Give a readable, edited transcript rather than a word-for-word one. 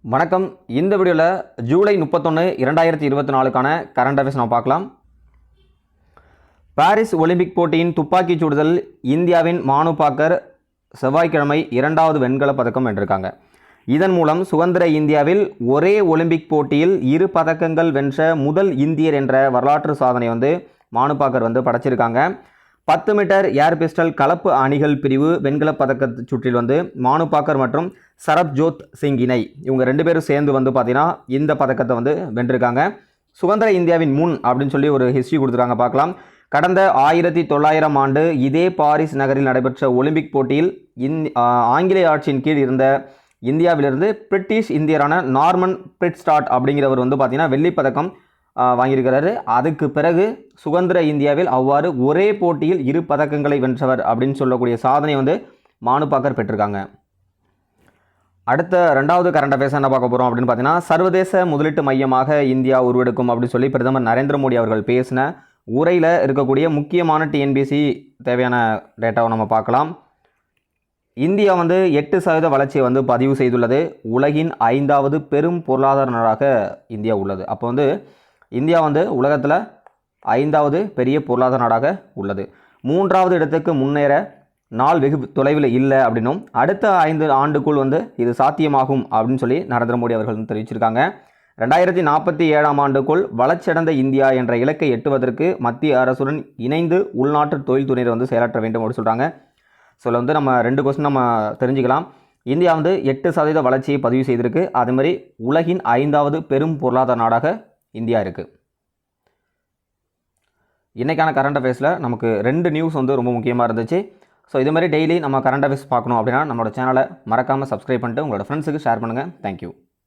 வணக்கம். இந்த வீடியோவில் ஜூலை 31 2024க்கான கரண்ட் அஃபேர்ஸ் நம்ம பார்க்கலாம். பாரிஸ் ஒலிம்பிக் போட்டியின் துப்பாக்கிச் சுடுதல் இந்தியாவின் மானு பாக்கர் செவ்வாய்க்கிழமை 2வது வெண்கலப் பதக்கம் வென்றிருக்காங்க. இதன் மூலம் சுதந்திர இந்தியாவில் ஒரே ஒலிம்பிக் போட்டியில் 2 பதக்கங்கள் வென்ற முதல் இந்தியர் என்ற வரலாற்று சாதனை மானு பாக்கர் படைச்சிருக்காங்க. 10 மீட்டர் ஏர் பிஸ்டல் கலப்பு அணிகள் பிரிவு வெண்கலப் பதக்க சுற்றில் மானு பாக்கர் மற்றும் சரப்ஜோத் சிங் இணை இவங்க 2 பேரும் சேர்ந்து பார்த்தீங்கன்னா இந்த பதக்கத்தை வென்றிருக்காங்க. சுதந்திர இந்தியாவின் முன் அப்படின்னு சொல்லி ஒரு ஹிஸ்ட்ரி கொடுத்துருக்காங்க, பார்க்கலாம். கடந்த 1900 ஆண்டு இதே பாரிஸ் நகரில் நடைபெற்ற ஒலிம்பிக் போட்டியில் ஆங்கிலேய ஆட்சியின் கீழ் இருந்த இந்தியாவிலிருந்து பிரிட்டிஷ் இந்தியரான நார்மன் பிரிட்ஸ்டாட் அப்படிங்கிறவர் பார்த்தீங்கன்னா வெள்ளிப் பதக்கம் வாங்கியிருக்கிறாரு. அதுக்கு பிறகு சுதந்திர இந்தியாவில் அவ்வாறு ஒரே போட்டியில் 2 பதக்கங்களை வென்றவர் அப்படின்னு சொல்லக்கூடிய சாதனை மானு பாக்கர் பெற்றிருக்காங்க. அடுத்த 2வது கரண்ட் அஃபேர்ஸ் என்ன பார்க்க போகிறோம் அப்படின்னு பார்த்தீங்கன்னா, சர்வதேச முதலீட்டு மையமாக இந்தியா உருவெடுக்கும் அப்படின்னு சொல்லி பிரதமர் நரேந்திர மோடி அவர்கள் பேசின உரையில் இருக்கக்கூடிய முக்கியமான டிஎன்பிஎஸ்சி தேவையான டேட்டாவை நம்ம பார்க்கலாம். இந்தியா 8% வளர்ச்சியை பதிவு செய்துள்ளது. உலகின் 5வது பெரும் பொருளாதார நாடாக இந்தியா உள்ளது. அப்போ இந்தியா உலகத்தில் 5வது பெரிய பொருளாதார நாடாக உள்ளது. 3வது இடத்துக்கு முன்னேற நாள் வெகு தொலைவில் இல்லை அப்படின்னும் அடுத்த 5 ஆண்டுக்குள் இது சாத்தியமாகும் அப்படின்னு சொல்லி நரேந்திர மோடி அவர்கள் தெரிவிச்சிருக்காங்க. 2047 ஆண்டுக்குள் வளர்ச்சியடைந்த இந்தியா என்ற இலக்கை எட்டுவதற்கு மத்திய அரசுடன் இணைந்து உள்நாட்டு தொழில்துறையை செயலாற்ற வேண்டும் அப்படின்னு சொல்கிறாங்க. ஸோ நம்ம 2 கொஸ்டின் நம்ம தெரிஞ்சுக்கலாம். இந்தியா 8% வளர்ச்சியை பதிவு செய்திருக்கு. அதுமாதிரி உலகின் 5வது பெரும் பொருளாதார நாடாக இந்தியா இருக்குது. இன்றைக்கான கரண்ட் அஃபேர்ஸில் நமக்கு 2 நியூஸ் ரொம்ப முக்கியமாக இருந்துச்சு. ஸோ இது மாதிரி டெய்லி நம்ம கரண்ட் அஃபேர்ஸ் பார்க்கணும் அப்படின்னா நம்மளோட சேனலை மறக்காமல் சப்ஸ்கிரைப் பண்ணிட்டு உங்களோட ஃப்ரெண்ட்ஸுக்கு ஷேர் பண்ணுங்கள். தேங்க்யூ.